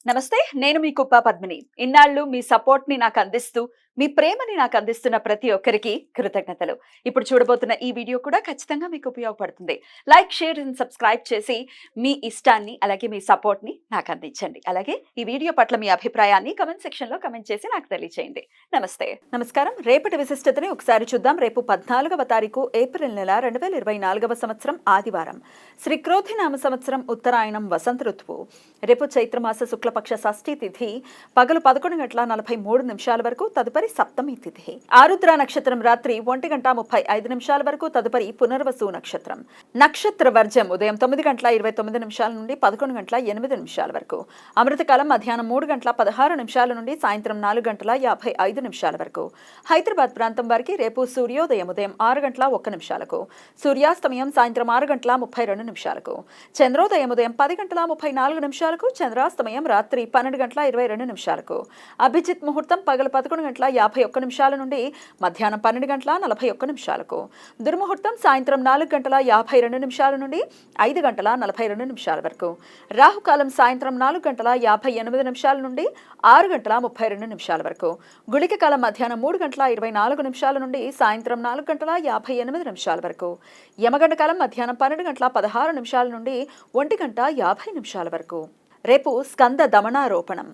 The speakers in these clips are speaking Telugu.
నమస్తే. నేను మీ కుప్ప పద్మిని. ఇన్నాళ్ళు మీ సపోర్ట్‌ని నాకందిస్తూ, మీ ప్రేమని నాకందిస్తున్న ప్రతి ఒక్కరికి కృతజ్ఞతలు. ఇప్పుడు చూడబోతున్న ఈ వీడియో కూడా ఖచ్చితంగా మీకు ఉపయోగపడుతుంది. లైక్, షేర్ అండ్ సబ్స్క్రైబ్ చేసి మీ ఇష్టాన్ని అలాగే మీ సపోర్ట్‌ని నాకందించండి. అలాగే ఈ వీడియో పట్ల మీ అభిప్రాయాన్ని కామెంట్ సెక్షన్‌లో కామెంట్ చేసి నాకు తెలియజేయండి. నమస్తే. నమస్కారం. రేపటి విశిష్టతని ఒకసారి చూద్దాం. రేపు 14వ తారీఖు ఏప్రిల్ నెల 2024వ సంవత్సరం ఆదివారం. శ్రీ క్రోధినామ సంవత్సరం ఉత్తరాయణం వసంత ఋతువు. రేపు చైత్రమాస శుక్లపక్ష షష్ఠి తిథి పగలు 11:43 వరకు, తదుపరి సప్తమి తిథి. ఆరుద్ర నక్షత్రం రాత్రి 1:35 వరకు, తదుపరి పునర్వసు నక్షత్రం. నక్షత్ర వర్జం ఉదయం 9:29 నుండి 11:08 వరకు. అమృతకాలం మధ్యాహ్నం 3:16 నుండి సాయంత్రం 4:55 వరకు. హైదరాబాద్ ప్రాంతం వారికి రేపు సూర్యోదయం ఉదయం 6:01, సూర్యాస్తమయం సాయంత్రం 6:32, చంద్రోదయం ఉదయం 10:34, చంద్రాస్తమయం రాత్రి 12:22. అభిజిత్ ముహూర్తం పగలు 11:51 నుండి మధ్యాహ్నం 12:41. దుర్ముహూర్తం సాయంత్రం 4:52 నుండి 5:42 వరకు. రాహుకాలం సాయంత్రం 4:58 నుండి 6:32 వరకు. గుళిక కాలం మధ్యాహ్నం 3:24 నుండి సాయంత్రం 4:58 వరకు. యమగండ కాలం మధ్యాహ్నం 12:16 నుండి 1:50 వరకు. రేపు స్కంద దమనారోపణం,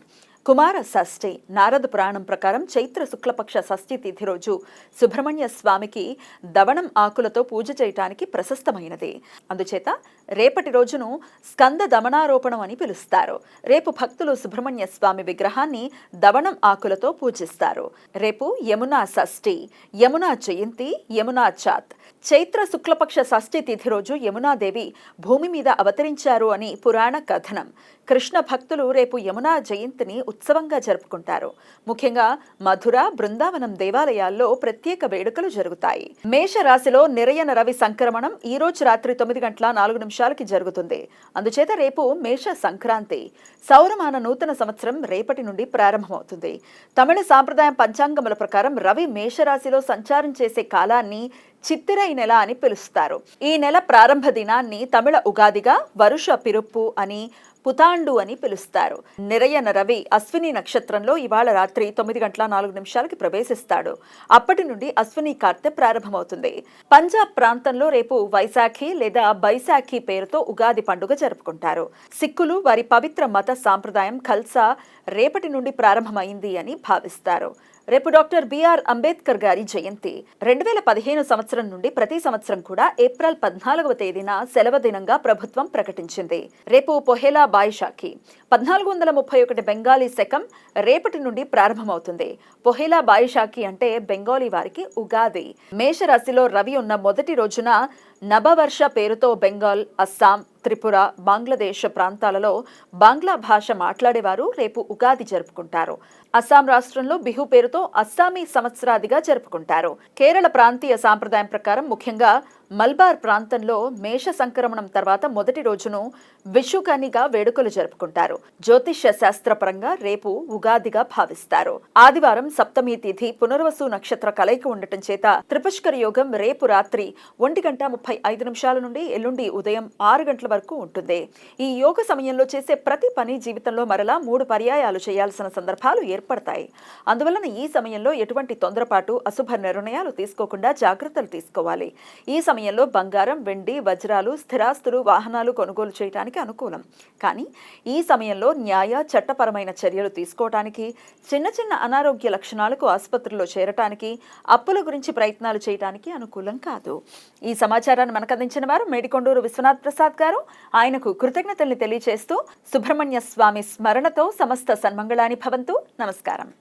కుమార షష్ఠి. నారద పురాణం ప్రకారం చైత్ర శుక్లపక్ష షష్ఠి తిథి రోజు సుబ్రహ్మణ్య స్వామికి దవణం ఆకులతో పూజ చేయటానికి ప్రశస్తమైనది. అందుచేత రేపటి రోజును స్కంద దమనారోపణం అని పిలుస్తారు. రేపు భక్తులు సుబ్రహ్మణ్య స్వామి విగ్రహాన్ని దవణం ఆకులతో పూజిస్తారు. రేపు యమునా షష్ఠి, యమునా జయంతి, యమునా చాత్. చైత్ర శుక్లపక్ష షష్ఠి తిథి రోజు యమునాదేవి భూమి మీద అవతరించారు అని పురాణ కథనం. కృష్ణ భక్తులు రేపు యమునా జయంతిని ఉత్సవంగా జరుపుకుంటారు. ముఖ్యంగా మధుర, బృందావనం దేవాలయాల్లో ప్రత్యేక వేడుకలు జరుగుతాయి. మేష రాశిలో నిరయన రవి సంక్రమణం ఈ రోజు రాత్రి 9:04 జరుగుతుంది. అందుచేత రేపు మేష సంక్రాంతి. సౌరమాన నూతన సంవత్సరం రేపటి నుండి ప్రారంభమవుతుంది. తమిళ సాంప్రదాయం పంచాంగముల ప్రకారం రవి మేషరాశిలో సంచారం చేసే కాలాన్ని చిత్తిరై నెల అని పిలుస్తారు. ఈ నెల ప్రారంభ దినాన్ని తమిళ ఉగాదిగా, వరుష పిరుప్పు అని, పుతాండు అని పిలుస్తారు. నిరయన రవి అశ్విని నక్షత్రంలో ఇవాళ రాత్రి 9:04 ప్రవేశిస్తాడు. అప్పటి నుండి అశ్విని కార్తె ప్రారంభమవుతుంది. పంజాబ్ ప్రాంతంలో రేపు వైశాఖి లేదా బైశాఖి పేరుతో ఉగాది పండుగ జరుపుకుంటారు. సిక్కులు వారి పవిత్ర మత సాంప్రదాయం ఖల్సా రేపటి నుండి ప్రారంభమైంది అని భావిస్తారు. రేపు డాక్టర్ బిఆర్ అంబేద్కర్ గారి జయంతి. 2015 సంవత్సరం నుండి ప్రతి సంవత్సరం కూడా ఏప్రిల్ 14వ తేదీన సెలవు దినంగా ప్రభుత్వం ప్రకటించింది. రేపు పొహేలా బాయిషాఖి. 1431 బెంగాలీ శకం రేపటి నుండి ప్రారంభమవుతుంది. పొహేలా బాయిషాఖి అంటే బెంగాలీ వారికి ఉగాది. మేషరాశిలో రవి ఉన్న మొదటి రోజున నబవర్ష పేరుతో బెంగాల్, అస్సాం, త్రిపుర, బంగ్లాదేశ్ ప్రాంతాలలో బంగ్లా భాష మాట్లాడేవారు రేపు ఉగాది జరుపుకుంటారు. అస్సాం రాష్ట్రంలో బిహు పేరుతో అస్సామీ సంవత్సరాదిగా జరుపుకుంటారు. కేరళ ప్రాంతీయ సాంప్రదాయం ప్రకారం ముఖ్యంగా మల్బార్ ప్రాంతంలో మేష సంక్రమణం తర్వాత మొదటి రోజును విషుకనిగా వేడుకలు జరుపుకుంటారు. జ్యోతిష్య శాస్త్రపరంగా రేపు ఉగాదిగా భావిస్తారు. ఆదివారం సప్తమి తిథి పునర్వసు నక్షత్ర కలయిక ఉండటం చేత త్రిపుష్కర యోగం రేపు రాత్రి 1:35 నుండి ఎల్లుండి ఉదయం 6 గంటల వరకు ఉంటుంది. ఈ యోగ సమయంలో చేసే ప్రతి పని జీవితంలో మరలా 3 పర్యాయాలు చేయాల్సిన సందర్భాలు ఏర్పడతాయి. అందువలన ఈ సమయంలో ఎటువంటి తొందరపాటు, అశుభ నిర్ణయాలు తీసుకోకుండా జాగ్రత్తలు తీసుకోవాలి. ఈ సమయంలో బంగారం, వెండి, వజ్రాలు, స్థిరాస్తులు, వాహనాలు కొనుగోలు చేయడానికి అనుకూలం. కానీ ఈ సమయంలో న్యాయ, చట్టపరమైన చర్యలు తీసుకోవటానికి, చిన్న చిన్న అనారోగ్య లక్షణాలకు ఆసుపత్రిలో చేరటానికి, అప్పుల గురించి ప్రయత్నాలు చేయడానికి అనుకూలం కాదు. ఈ సమాచారాన్ని మనకు అందించిన వారు మేడికొండూరు విశ్వనాథ్ ప్రసాద్ గారు. ఆయనకు కృతజ్ఞతల్ని తెలియజేస్తూ సుబ్రహ్మణ్య స్వామి స్మరణతో సమస్త సన్మంగళాని భవంతు. నమస్కారం.